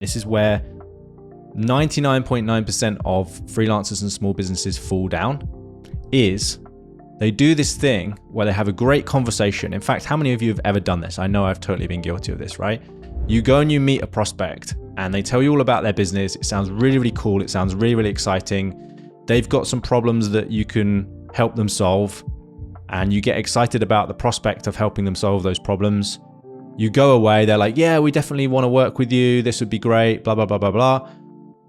This is where 99.9% of freelancers and small businesses fall down, is they do this thing where they have a great conversation. In fact, how many of you have ever done this? I know I've totally been guilty of this, right? You go and you meet a prospect and they tell you all about their business. It sounds really, really cool. It sounds really, really exciting. They've got some problems that you can help them solve, and you get excited about the prospect of helping them solve those problems. You go away, they're like, yeah, we definitely want to work with you. This would be great, blah, blah, blah, blah, blah.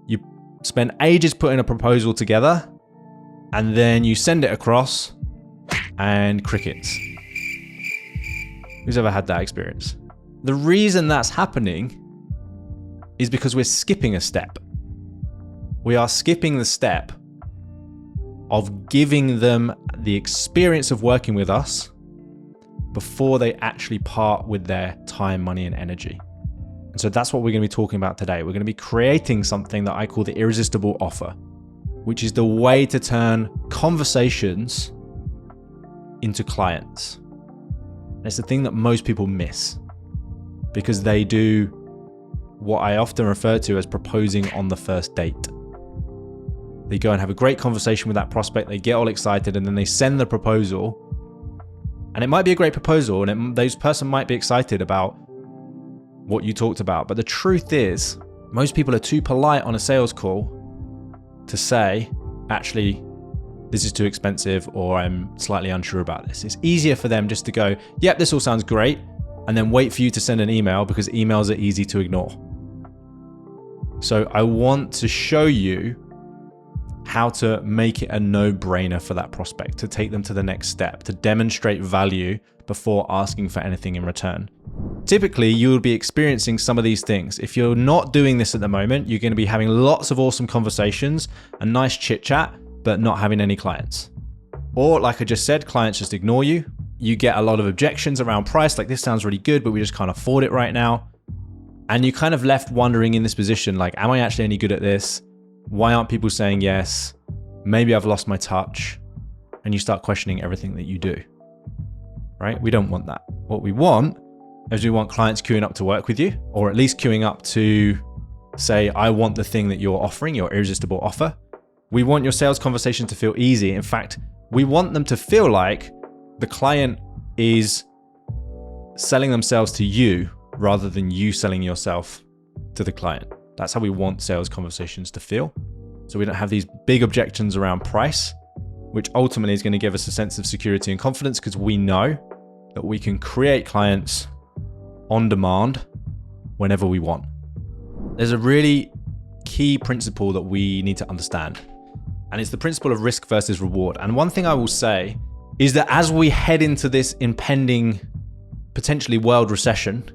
You spend ages putting a proposal together, and then you send it across and crickets. Who's ever had that experience? The reason that's happening is because we're skipping a step. We are skipping the step of giving them the experience of working with us before they actually part with their time, money, and energy. And so that's what we're going to be talking about today. We're going to be creating something that I call the irresistible offer, which is the way to turn conversations into clients. And it's the thing that most people miss, because they do what I often refer to as proposing on the first date. They go and have a great conversation with that prospect, they get all excited, and then they send the proposal. And it might be a great proposal, and those person might be excited about what you talked about. But the truth is, most people are too polite on a sales call to say, actually, this is too expensive, or I'm slightly unsure about this. It's easier for them just to go, yep, this all sounds great, and then wait for you to send an email, because emails are easy to ignore. So I want to show you how to make it a no-brainer for that prospect, to take them to the next step, to demonstrate value before asking for anything in return. Typically, you will be experiencing some of these things. If you're not doing this at the moment, you're going to be having lots of awesome conversations, a nice chit chat, but not having any clients. Or like I just said, clients just ignore you. You get a lot of objections around price, like this sounds really good, but we just can't afford it right now. And you kind of left wondering in this position, like, am I actually any good at this? Why aren't people saying yes? Maybe I've lost my touch. And you start questioning everything that you do, right? We don't want that. What we want is we want clients queuing up to work with you, or at least queuing up to say, I want the thing that you're offering, your irresistible offer. We want your sales conversation to feel easy. In fact, we want them to feel like the client is selling themselves to you rather than you selling yourself to the client. That's how we want sales conversations to feel. So we don't have these big objections around price, which ultimately is going to give us a sense of security and confidence, because we know that we can create clients on demand whenever we want. There's a really key principle that we need to understand, and it's the principle of risk versus reward. And one thing I will say is that as we head into this impending, potentially world recession,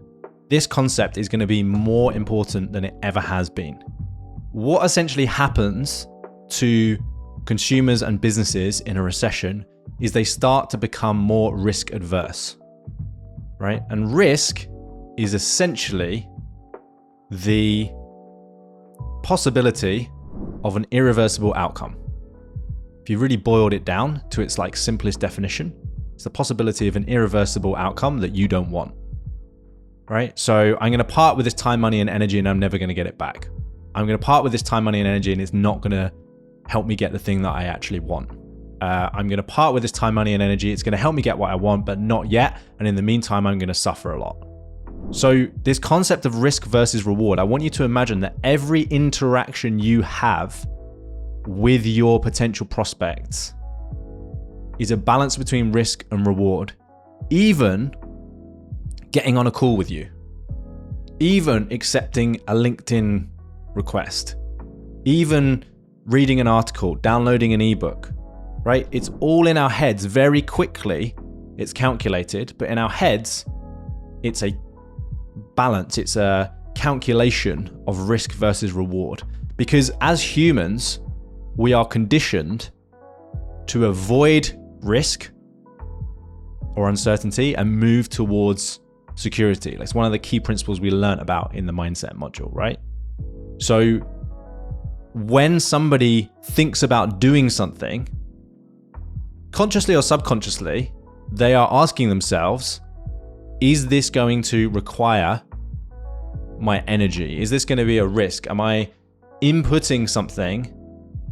this concept is going to be more important than it ever has been. What essentially happens to consumers and businesses in a recession is they start to become more risk adverse, right? And risk is essentially the possibility of an irreversible outcome. If you really boiled it down to its like simplest definition, it's the possibility of an irreversible outcome that you don't want. Right? So I'm going to part with this time, money, and energy, and I'm never going to get it back. I'm going to part with this time, money, and energy, and it's not going to help me get the thing that I actually want. I'm going to part with this time, money, and energy. It's going to help me get what I want, but not yet. And in the meantime, I'm going to suffer a lot. So this concept of risk versus reward, I want you to imagine that every interaction you have with your potential prospects is a balance between risk and reward. Even getting on a call with you, even accepting a LinkedIn request, even reading an article, downloading an ebook, right? It's all in our heads very quickly. It's calculated, but in our heads, it's a balance. It's a calculation of risk versus reward. Because as humans, we are conditioned to avoid risk or uncertainty and move towards security. That's one of the key principles we learned about in the mindset module, right? So when somebody thinks about doing something, consciously or subconsciously, they are asking themselves, is this going to require my energy? Is this going to be a risk? Am I inputting something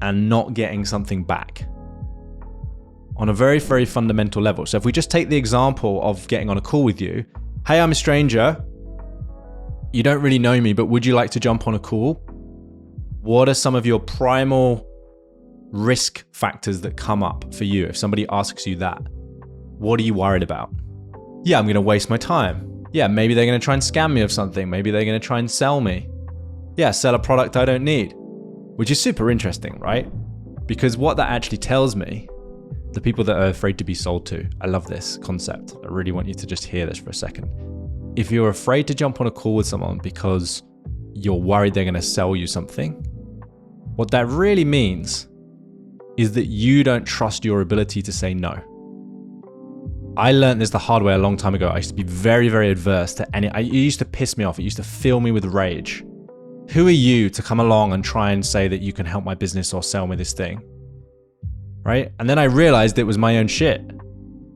and not getting something back? On a very, very fundamental level. So if we just take the example of getting on a call with you, hey, I'm a stranger. You don't really know me, but would you like to jump on a call? What are some of your primal risk factors that come up for you if somebody asks you that? What are you worried about? Yeah, I'm going to waste my time. Yeah, maybe they're going to try and scam me of something. Maybe they're going to try and sell me. Yeah, sell a product I don't need, which is super interesting, right? Because what that actually tells me, the people that are afraid to be sold to, I love this concept. I really want you to just hear this for a second. If you're afraid to jump on a call with someone because you're worried they're going to sell you something, what that really means is that you don't trust your ability to say no. I learned this the hard way a long time ago. I used to be very, very adverse to it used to piss me off. It used to fill me with rage. Who are you to come along and try and say that you can help my business or sell me this thing? Right? And then I realized it was my own shit.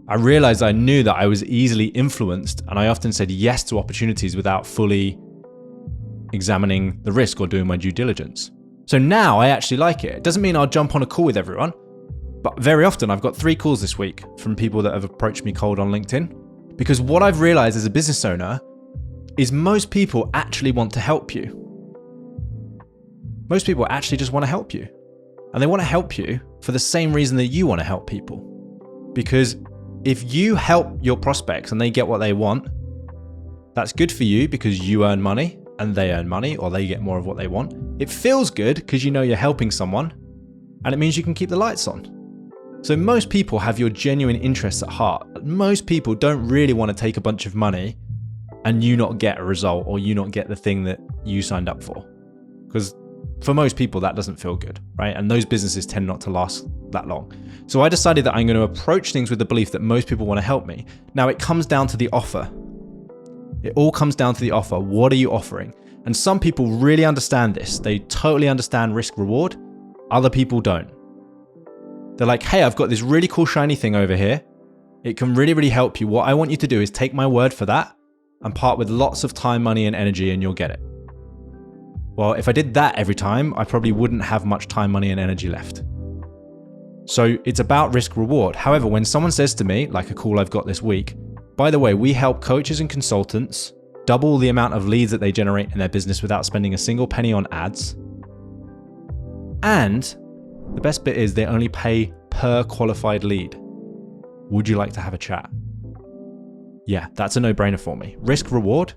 I realized I knew that I was easily influenced, and I often said yes to opportunities without fully examining the risk or doing my due diligence. So now I actually like it. It doesn't mean I'll jump on a call with everyone, but very often I've got 3 calls this week from people that have approached me cold on LinkedIn. Because what I've realized as a business owner is most people actually want to help you. Most people actually just want to help you. And they want to help you for the same reason that you want to help people. Because if you help your prospects and they get what they want, that's good for you because you earn money and they earn money, or they get more of what they want. It feels good because you know you're helping someone, and it means you can keep the lights on. So most people have your genuine interests at heart. Most people don't really want to take a bunch of money and you not get a result, or you not get the thing that you signed up for. Because for most people, that doesn't feel good, right? And those businesses tend not to last that long. So I decided that I'm going to approach things with the belief that most people want to help me. Now it comes down to the offer. It all comes down to the offer. What are you offering? And some people really understand this. They totally understand risk reward. Other people don't. They're like, hey, I've got this really cool shiny thing over here. It can really, really help you. What I want you to do is take my word for that and part with lots of time, money, and energy, and you'll get it. Well, if I did that every time, I probably wouldn't have much time, money, and energy left. So it's about risk reward. However, when someone says to me, like a call I've got this week, by the way, we help coaches and consultants double the amount of leads that they generate in their business without spending a single penny on ads. And the best bit is they only pay per qualified lead. Would you like to have a chat? Yeah, that's a no-brainer for me. Risk reward?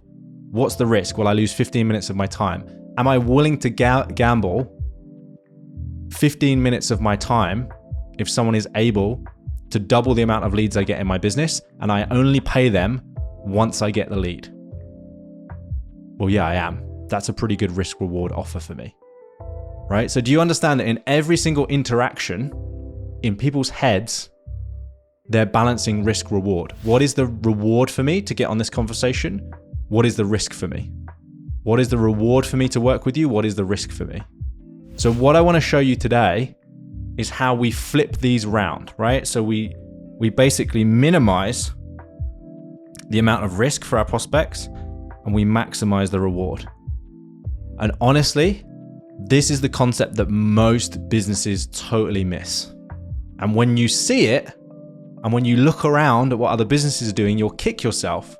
What's the risk? Well, I lose 15 minutes of my time. Am I willing to gamble 15 minutes of my time if someone is able to double the amount of leads I get in my business and I only pay them once I get the lead? Well, yeah, I am. That's a pretty good risk reward offer for me, right? So do you understand that in every single interaction in people's heads, they're balancing risk reward? What is the reward for me to get on this conversation? What is the risk for me? What is the reward for me to work with you? What is the risk for me? So what I want to show you today is how we flip these around, right? So we basically minimize the amount of risk for our prospects and we maximize the reward. And honestly, this is the concept that most businesses totally miss. And when you see it, and when you look around at what other businesses are doing, you'll kick yourself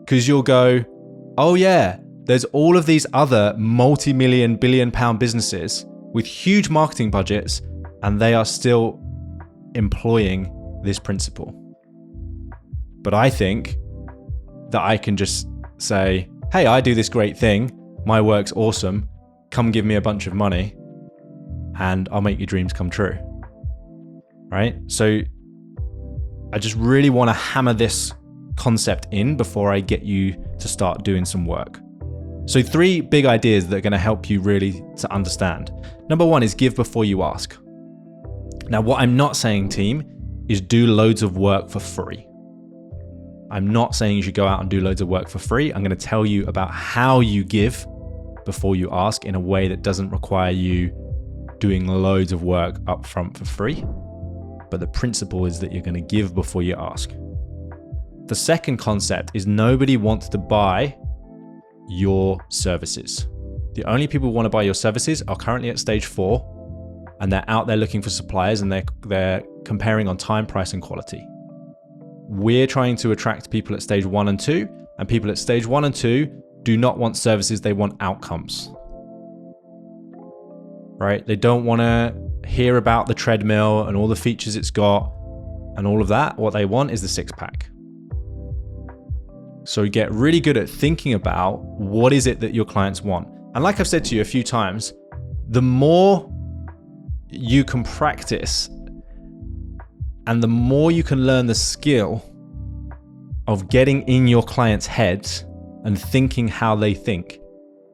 because you'll go, oh yeah, there's all of these other multi-million, billion-pound businesses with huge marketing budgets, and they are still employing this principle. But I think that I can just say, hey, I do this great thing. My work's awesome. Come give me a bunch of money and I'll make your dreams come true. Right? So I just really want to hammer this concept in before I get you to start doing some work. So 3 big ideas that are going to help you really to understand. Number 1 is give before you ask. Now, what I'm not saying, team, is do loads of work for free. I'm not saying you should go out and do loads of work for free. I'm going to tell you about how you give before you ask in a way that doesn't require you doing loads of work up front for free. But the principle is that you're going to give before you ask. The second concept is nobody wants to buy your services. The only people who want to buy your services are currently at stage 4, and they're out there looking for suppliers, and they're comparing on time, price, and quality. We're trying to attract people at stage 1 and 2, and people at stage 1 and 2 do not want services, they want outcomes. Right? They don't want to hear about the treadmill and all the features it's got and all of that. What they want is the 6-pack. So get really good at thinking about what is it that your clients want. And like I've said to you a few times, the more you can practice and the more you can learn the skill of getting in your client's heads and thinking how they think,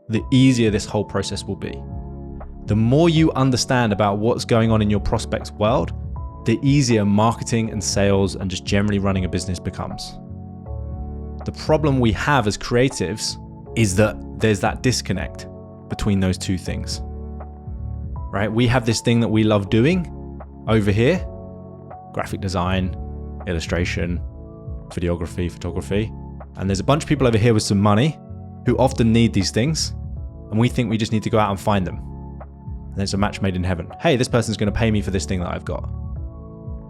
the easier this whole process will be. The more you understand about what's going on in your prospect's world, the easier marketing and sales and just generally running a business becomes. The problem we have as creatives is that there's that disconnect between those two things, right? We have this thing that we love doing over here: graphic design, illustration, videography, photography. And there's a bunch of people over here with some money who often need these things. And we think we just need to go out and find them. And there's a match made in heaven. Hey, this person's going to pay me for this thing that I've got,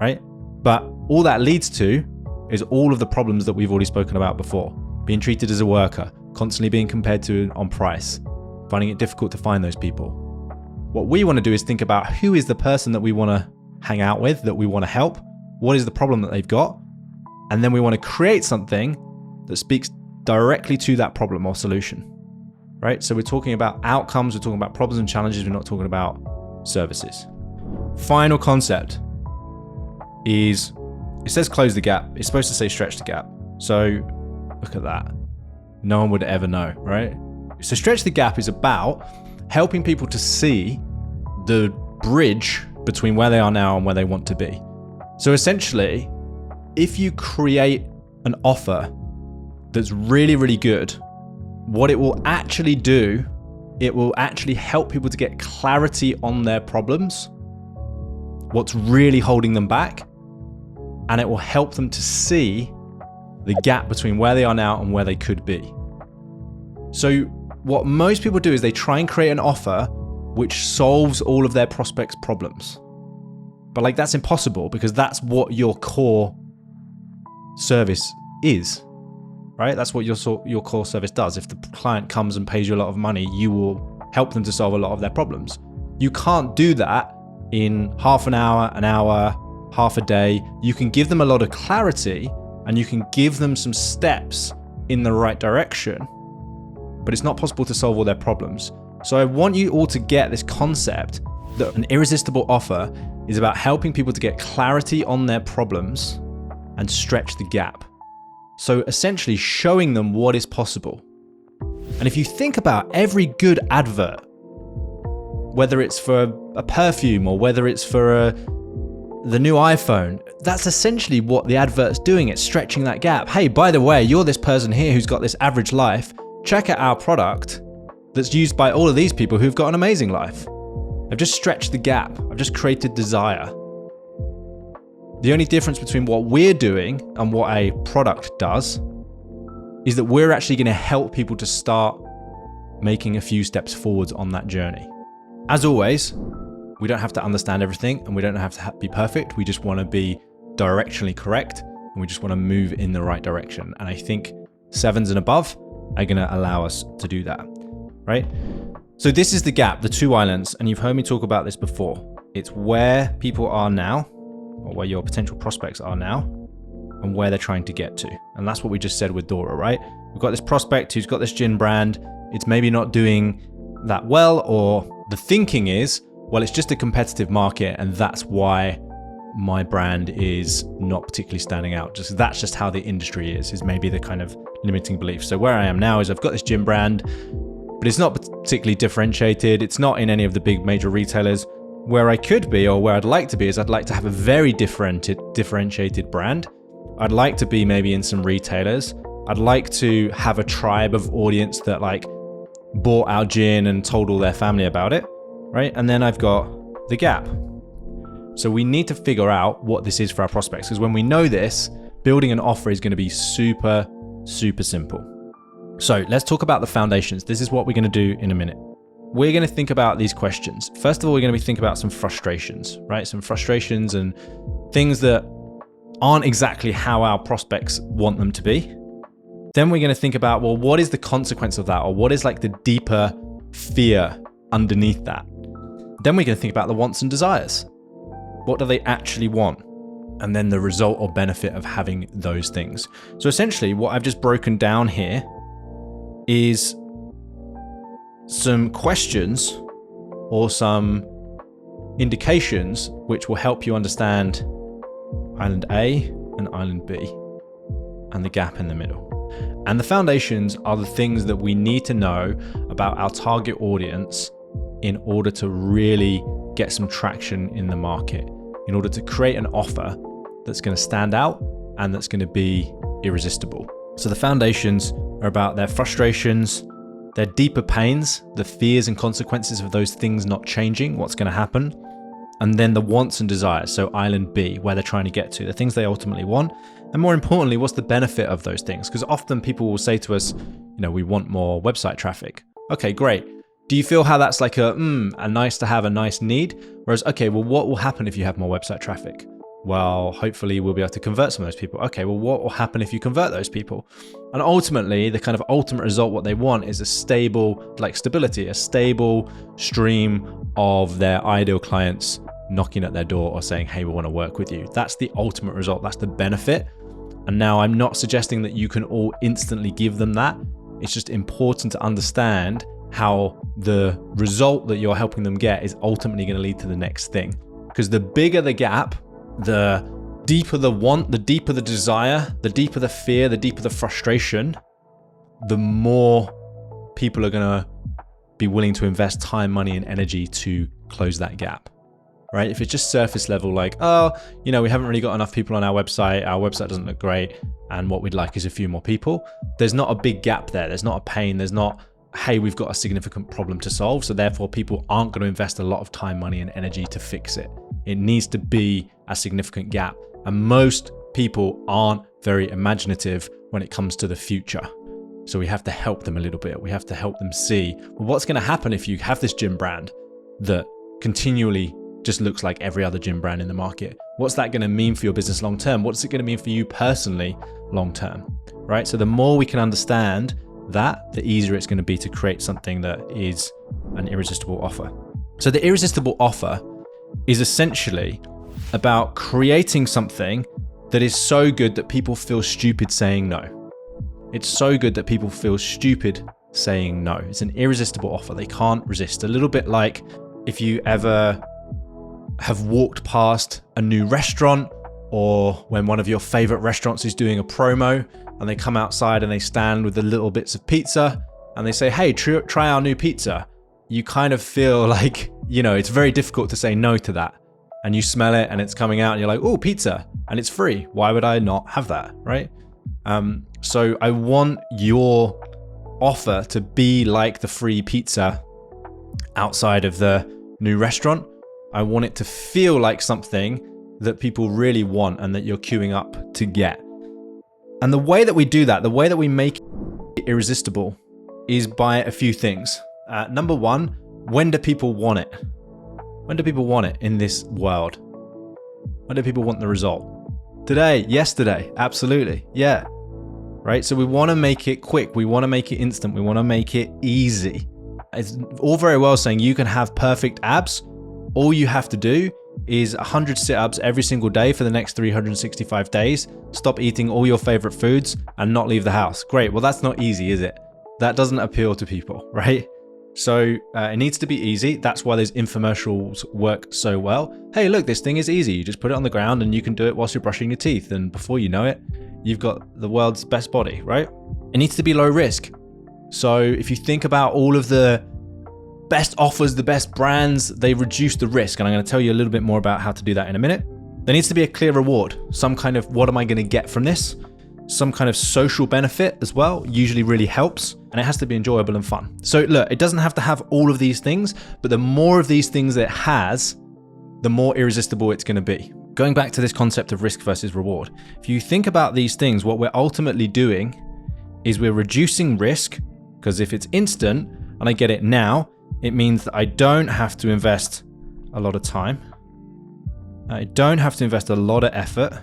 right? But all that leads to is all of the problems that we've already spoken about before. Being treated as a worker, constantly being compared to on price, finding it difficult to find those people. What we want to do is think about who is the person that we want to hang out with, that we want to help, what is the problem that they've got, and then we want to create something that speaks directly to that problem or solution, right? So we're talking about outcomes, we're talking about problems and challenges, we're not talking about services. Final concept is, it says close the gap. It's supposed to say stretch the gap. So look at that. No one would ever know, right? So stretch the gap is about helping people to see the bridge between where they are now and where they want to be. So essentially, if you create an offer that's really, really good, what it will actually do, it will actually help people to get clarity on their problems, what's really holding them back, and it will help them to see the gap between where they are now and where they could be. So what most people do is they try and create an offer which solves all of their prospects' problems. But like, that's impossible, because that's what your core service is, right? That's what your core service does. If the client comes and pays you a lot of money, you will help them to solve a lot of their problems. You can't do that in half an hour, half a day. You can give them a lot of clarity and you can give them some steps in the right direction, but it's not possible to solve all their problems. So I want you all to get this concept that an irresistible offer is about helping people to get clarity on their problems and stretch the gap. So essentially showing them what is possible. And if you think about every good advert, whether it's for a perfume or whether it's for the new iPhone, that's essentially what the advert's doing. It's stretching that gap. Hey, by the way, you're this person here who's got this average life. Check out our product that's used by all of these people who've got an amazing life. I've just stretched the gap. I've just created desire. The only difference between what we're doing and what a product does is that we're actually going to help people to start making a few steps forwards on that journey. As always, we don't have to understand everything and we don't have to be perfect. We just want to be directionally correct and we just want to move in the right direction. And I think 7s and above are going to allow us to do that, right? So this is the gap, the 2 islands, and you've heard me talk about this before. It's where people are now, or where your potential prospects are now, and where they're trying to get to. And that's what we just said with Dora, right? We've got this prospect who's got this gin brand. It's maybe not doing that well, or the thinking is, well, it's just a competitive market and that's why my brand is not particularly standing out. That's just how the industry is maybe the kind of limiting belief. So where I am now is I've got this gym brand, but it's not particularly differentiated. It's not in any of the big major retailers. Where I could be, or where I'd like to be, is I'd like to have a very differentiated brand. I'd like to be maybe in some retailers. I'd like to have a tribe of audience that like bought our gin and told all their family about it, right? And then I've got the gap. So we need to figure out what this is for our prospects, because when we know this, building an offer is going to be super, super simple. So let's talk about the foundations. This is what we're going to do in a minute. We're going to think about these questions. First of all, we're going to be thinking about some frustrations, right? Some frustrations and things that aren't exactly how our prospects want them to be. Then we're going to think about, well, what is the consequence of that? Or what is like the deeper fear underneath that? Then we're going to think about the wants and desires. What do they actually want? And then the result or benefit of having those things. So essentially what I've just broken down here is some questions or some indications which will help you understand island A and island B and the gap in the middle. And the foundations are the things that we need to know about our target audience in order to really get some traction in the market, in order to create an offer that's going to stand out and that's going to be irresistible. So the foundations are about their frustrations, their deeper pains, the fears and consequences of those things not changing, what's going to happen, and then the wants and desires, so island B, where they're trying to get to, the things they ultimately want, and more importantly, what's the benefit of those things? Because often people will say to us, we want more website traffic. Okay, great. Do you feel how that's like a nice to have, a nice need? Whereas, okay, well, what will happen if you have more website traffic? Well, hopefully we'll be able to convert some of those people. Okay, well, what will happen if you convert those people? And ultimately, the kind of ultimate result, what they want is a stable, like stability, a stable stream of their ideal clients knocking at their door or saying, hey, we want to work with you. That's the ultimate result. That's the benefit. And now I'm not suggesting that you can all instantly give them that. It's just important to understand how the result that you're helping them get is ultimately going to lead to the next thing. Because the bigger the gap, the deeper the want, the deeper the desire, the deeper the fear, the deeper the frustration, the more people are going to be willing to invest time, money, and energy to close that gap, right? If it's just surface level, like, we haven't really got enough people on our website doesn't look great, and what we'd like is a few more people, there's not a big gap there. There's not a pain. There's not, hey, we've got a significant problem to solve, so therefore people aren't going to invest a lot of time, money, and energy to fix it. It needs to be a significant gap. And most people aren't very imaginative when it comes to the future. So we have to help them a little bit. We have to help them see, well, what's going to happen if you have this gym brand that continually just looks like every other gym brand in the market? What's that going to mean for your business long term? What's it going to mean for you personally long term, right? So the more we can understand that, the easier it's going to be to create something that is an irresistible offer. So the irresistible offer is essentially about creating something that is so good that people feel stupid saying no. It's so good that people feel stupid saying no. It's an irresistible offer. They can't resist. A little bit like if you ever have walked past a new restaurant, or when one of your favorite restaurants is doing a promo and they come outside and they stand with the little bits of pizza and they say, hey, try our new pizza. You kind of feel like, it's very difficult to say no to that. And you smell it and it's coming out and you're like, oh, pizza, and it's free. Why would I not have that, right? So I want your offer to be like the free pizza outside of the new restaurant. I want it to feel like something that people really want and that you're queuing up to get. And the way that we do that, the way that we make it irresistible, is by a few things. Number one, when do people want it? When do people want it in this world? When do people want the result? Today, yesterday, absolutely, yeah. Right, so we want to make it quick. We want to make it instant. We want to make it easy. It's all very well saying you can have perfect abs. All you have to do is 100 sit-ups every single day for the next 365 days, stop eating all your favorite foods, and not leave the house. Great, well, that's not easy, is it? That doesn't appeal to people, right? So it needs to be easy. That's why those infomercials work so well. Hey, look, this thing is easy. You just put it on the ground and you can do it whilst you're brushing your teeth. And before you know it, you've got the world's best body, right? It needs to be low risk. So if you think about all of the best offers, the best brands, they reduce the risk. And I'm going to tell you a little bit more about how to do that in a minute. There needs to be a clear reward. Some kind of, what am I going to get from this? Some kind of social benefit as well usually really helps, and it has to be enjoyable and fun. So look, it doesn't have to have all of these things, but the more of these things it has, the more irresistible it's going to be. Going back to this concept of risk versus reward, if you think about these things, what we're ultimately doing is we're reducing risk, because if it's instant and I get it now, it means that I don't have to invest a lot of time. I don't have to invest a lot of effort,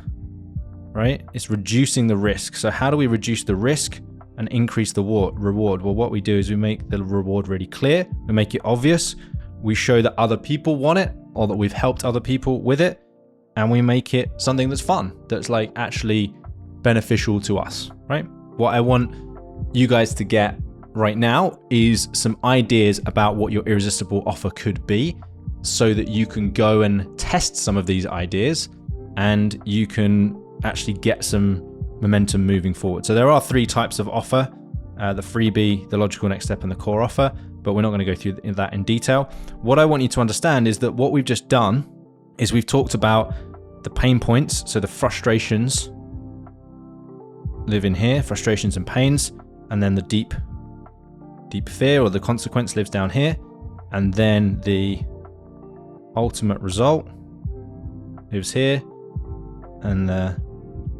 right? It's reducing the risk. So how do we reduce the risk and increase the reward? Well, what we do is we make the reward really clear. We make it obvious. We show that other people want it, or that we've helped other people with it. And we make it something that's fun, that's like actually beneficial to us, right? What I want you guys to get right now is some ideas about what your irresistible offer could be, so that you can go and test some of these ideas and you can actually get some momentum moving forward. So there are 3 types of offer, the freebie, the logical next step, and the core offer, but we're not going to go through that in detail. What I want you to understand is that what we've just done is we've talked about the pain points, so the frustrations live in here, frustrations and pains, and then the deep fear or the consequence lives down here, and then the ultimate result lives here, and the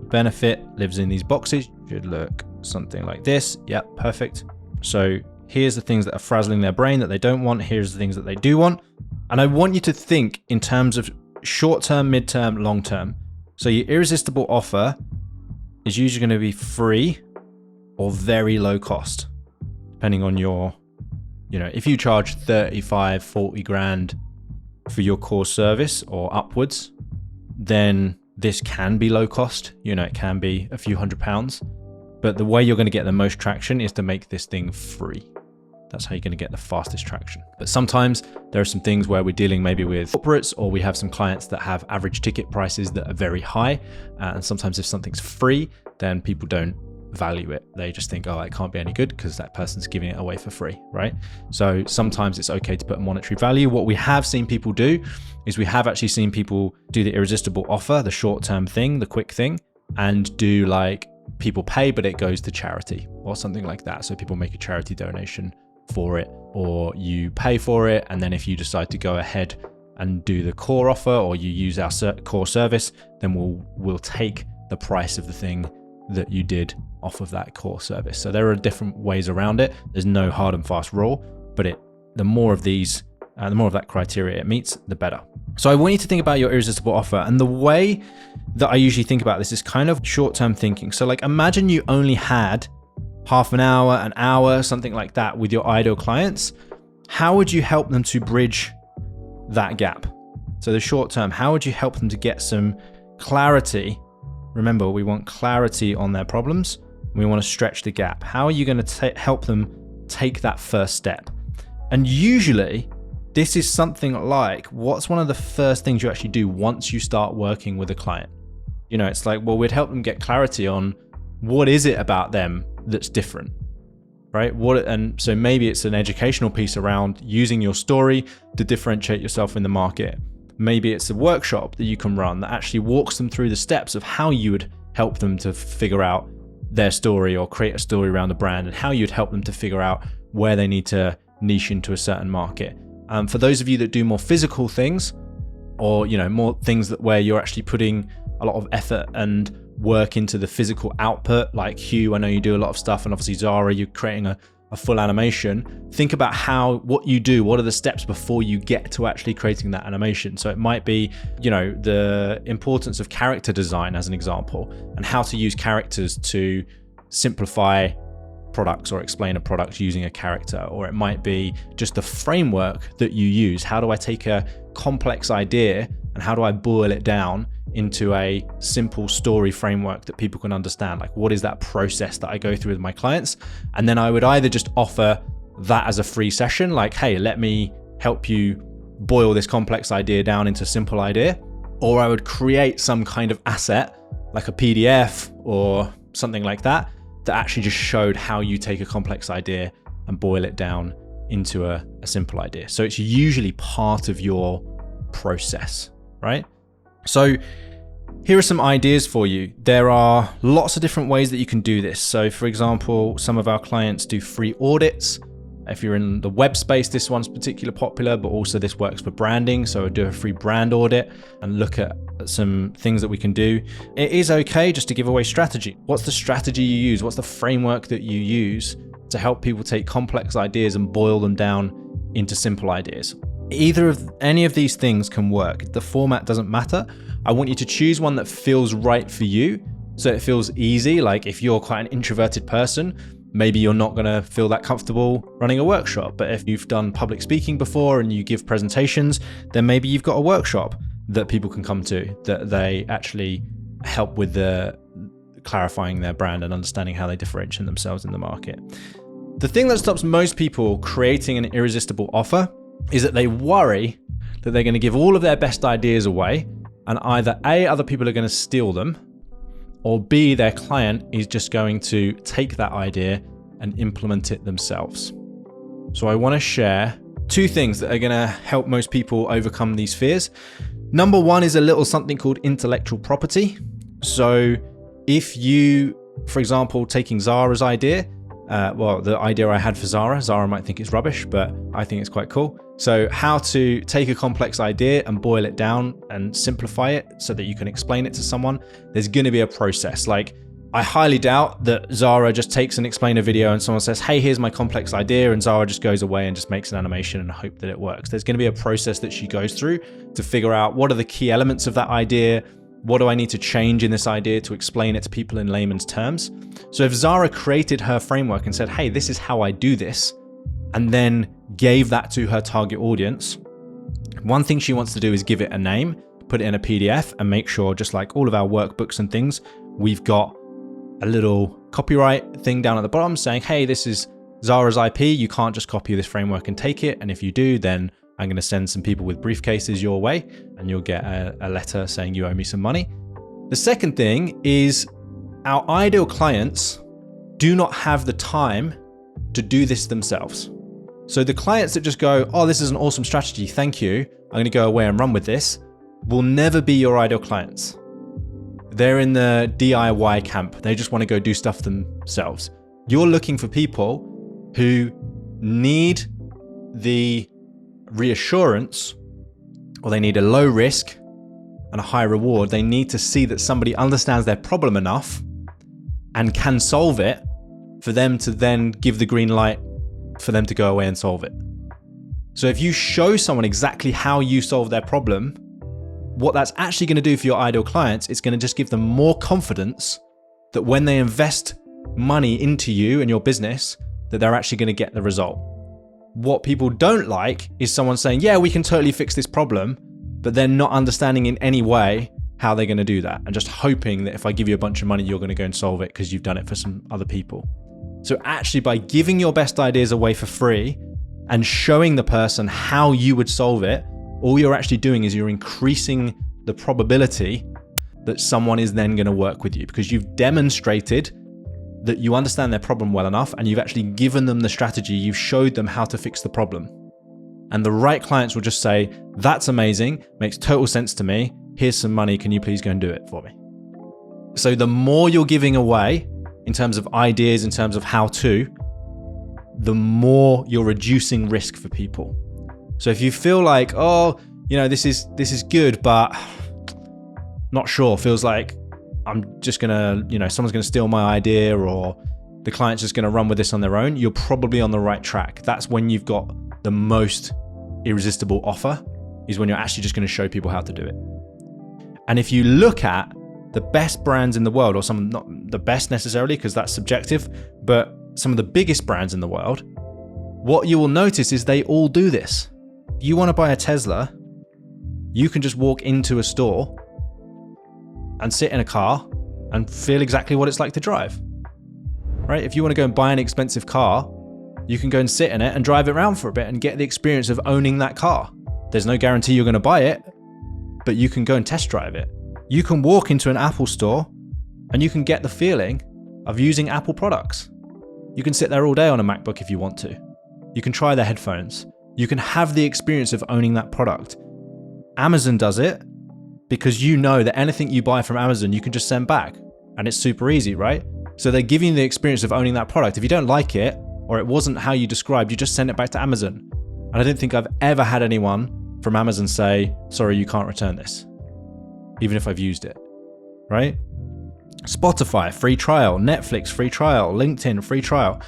benefit lives in these boxes. Should look something like this. Yep, perfect. So here's the things that are frazzling their brain that they don't want. Here's the things that they do want. And I want you to think in terms of short-term, mid-term, long-term. So your irresistible offer is usually going to be free or very low cost, depending on your, if you charge 35, 40 grand for your core service or upwards, then this can be low cost. It can be a few £100s, but the way you're going to get the most traction is to make this thing free. That's how you're going to get the fastest traction. But sometimes there are some things where we're dealing maybe with corporates, or we have some clients that have average ticket prices that are very high. And sometimes if something's free, then people don't value it. They just think, oh, it can't be any good because that person's giving it away for free, right? So sometimes it's okay to put monetary value. What we have seen people do is we have actually seen people do the irresistible offer, the short-term thing, the quick thing, and do like people pay, but it goes to charity or something like that. So people make a charity donation for it, or you pay for it. And then if you decide to go ahead and do the core offer, or you use our core service, then we'll take the price of the thing that you did off of that core service. So there are different ways around it. There's no hard and fast rule, but the more of that criteria it meets, the better. So I want you to think about your irresistible offer. And the way that I usually think about this is kind of short-term thinking. So like imagine you only had half an hour, something like that with your ideal clients. How would you help them to bridge that gap? So the short term, how would you help them to get some clarity? Remember, we want clarity on their problems. We want to stretch the gap. How are you going to help them take that first step? And usually this is something like, what's one of the first things you actually do once you start working with a client? It's like, well, we'd help them get clarity on what is it about them that's different, right? And so maybe it's an educational piece around using your story to differentiate yourself in the market. Maybe it's a workshop that you can run that actually walks them through the steps of how you would help them to figure out their story or create a story around the brand, and how you'd help them to figure out where they need to niche into a certain market. For those of you that do more physical things, or more things where you're actually putting a lot of effort and work into the physical output, like Hugh, I know you do a lot of stuff, and obviously Zara, you're creating a full animation. Think about what you do, what are the steps before you get to actually creating that animation. So it might be, the importance of character design as an example, and how to use characters to simplify products or explain a product using a character. Or it might be just the framework that you use. How do I take a complex idea and how do I boil it down into a simple story framework that people can understand? Like, what is that process that I go through with my clients? And then I would either just offer that as a free session, like, hey, let me help you boil this complex idea down into a simple idea. Or I would create some kind of asset, like a PDF or something like that, that actually just showed how you take a complex idea and boil it down into a simple idea. So it's usually part of your process, right? So here are some ideas for you. There are lots of different ways that you can do this. So for example, some of our clients do free audits. If you're in the web space, this one's particularly popular, but also this works for branding. So do a free brand audit and look at some things that we can do. It is okay just to give away strategy. What's the strategy you use? What's the framework that you use to help people take complex ideas and boil them down into simple ideas? Any of these things can work. The format doesn't matter. I want you to choose one that feels right for you. So it feels easy. Like if you're quite an introverted person, maybe you're not going to feel that comfortable running a workshop. But if you've done public speaking before and you give presentations, then maybe you've got a workshop that people can come to, that they actually help with the clarifying their brand and understanding how they differentiate themselves in the market. The thing that stops most people creating an irresistible offer is that they worry that they're going to give all of their best ideas away, and either A, other people are going to steal them, or B, their client is just going to take that idea and implement it themselves. So I want to share 2 things that are going to help most people overcome these fears. Number 1 is a little something called intellectual property. So if you, for example, taking Zara's idea, the idea I had for Zara might think it's rubbish, but I think it's quite cool. So how to take a complex idea and boil it down and simplify it so that you can explain it to someone. There's going to be a process. Like, I highly doubt that Zara just takes and explains a video and someone says, hey, here's my complex idea, and Zara just goes away and just makes an animation and hope that it works. There's going to be a process that she goes through to figure out what are the key elements of that idea. What do I need to change in this idea to explain it to people in layman's terms? So if Zara created her framework and said, hey, this is how I do this, and then gave that to her target audience, one thing she wants to do is give it a name, put it in a PDF, and make sure, just like all of our workbooks and things, we've got a little copyright thing down at the bottom saying, hey, this is Zara's IP. You can't just copy this framework and take it. And if you do, then I'm going to send some people with briefcases your way, and you'll get a letter saying you owe me some money. The second thing is our ideal clients do not have the time to do this themselves. So the clients that just go, oh, this is an awesome strategy, thank you, I'm going to go away and run with this, will never be your ideal clients. They're in the DIY camp. They just want to go do stuff themselves. You're looking for people who need the reassurance, or they need a low risk and a high reward. They need to see that somebody understands their problem enough and can solve it for them to then give the green light for them to go away and solve it. So if you show someone exactly how you solve their problem, what that's actually going to do for your ideal clients, it's going to just give them more confidence that when they invest money into you and your business, that they're actually going to get the result. What people don't like is someone saying, yeah, we can totally fix this problem, but they're not understanding in any way how they're going to do that, and just hoping that if I give you a bunch of money, you're going to go and solve it because you've done it for some other people. So actually, by giving your best ideas away for free and showing the person how you would solve it, all you're actually doing is you're increasing the probability that someone is then going to work with you, because you've demonstrated that you understand their problem well enough, and you've actually given them the strategy. You've showed them how to fix the problem. And the right clients will just say, that's amazing, makes total sense to me, here's some money, can you please go and do it for me? So the more you're giving away in terms of ideas, in terms of how to, the more you're reducing risk for people. So if you feel like, oh, this is good, but not sure, feels like I'm just gonna, someone's gonna steal my idea, or the client's just gonna run with this on their own, you're probably on the right track. That's when you've got the most irresistible offer, is when you're actually just gonna show people how to do it. And if you look at the best brands in the world, or some, not the best necessarily, because that's subjective, but some of the biggest brands in the world, what you will notice is they all do this. If you want to buy a Tesla, you can just walk into a store and sit in a car and feel exactly what it's like to drive, right? If you want to go and buy an expensive car, you can go and sit in it and drive it around for a bit and get the experience of owning that car. There's no guarantee you're going to buy it, but you can go and test drive it. You can walk into an Apple store and you can get the feeling of using Apple products. You can sit there all day on a MacBook if you want to. You can try their headphones. You can have the experience of owning that product. Amazon does it because you know that anything you buy from Amazon, you can just send back, and it's super easy, right? So they're giving you the experience of owning that product. If you don't like it, or it wasn't how you described, you just send it back to Amazon. And I don't think I've ever had anyone from Amazon say, sorry, you can't return this, even if I've used it, right? Spotify, free trial. Netflix, free trial. LinkedIn, free trial.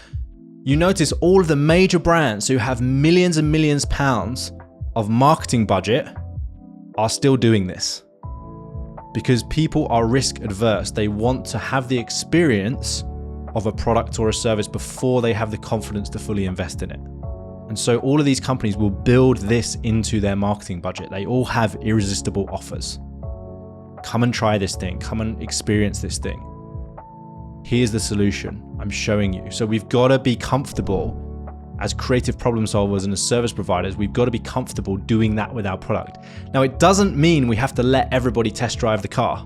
You notice all of the major brands who have millions and millions of pounds of marketing budget are still doing this because people are risk adverse. They want to have the experience of a product or a service before they have the confidence to fully invest in it. And so all of these companies will build this into their marketing budget. They all have irresistible offers. Come and try this thing. Come and experience this thing. Here's the solution. I'm showing you. So we've got to be comfortable as creative problem solvers and as service providers. We've got to be comfortable doing that with our product. Now, it doesn't mean we have to let everybody test drive the car.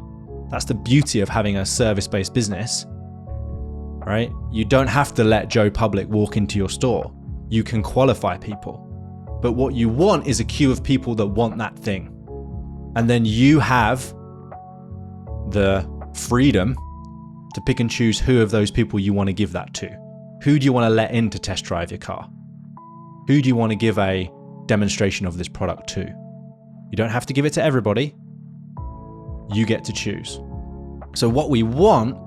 That's the beauty of having a service-based business, right? You don't have to let Joe Public walk into your store. You can qualify people. But what you want is a queue of people that want that thing. And then you have the freedom to pick and choose who of those people you want to give that to. Who do you want to let in to test drive your car? Who do you want to give a demonstration of this product to? You don't have to give it to everybody. You get to choose. So what we want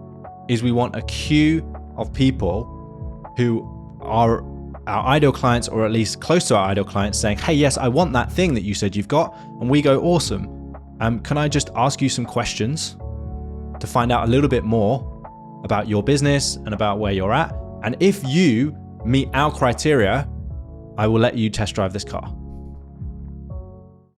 is we want a queue of people who are our ideal clients, or at least close to our ideal clients, saying, hey, yes, I want that thing that you said you've got. And we go, awesome. Can I just ask you some questions to find out a little bit more about your business and about where you're at? And if you meet our criteria, I will let you test drive this car.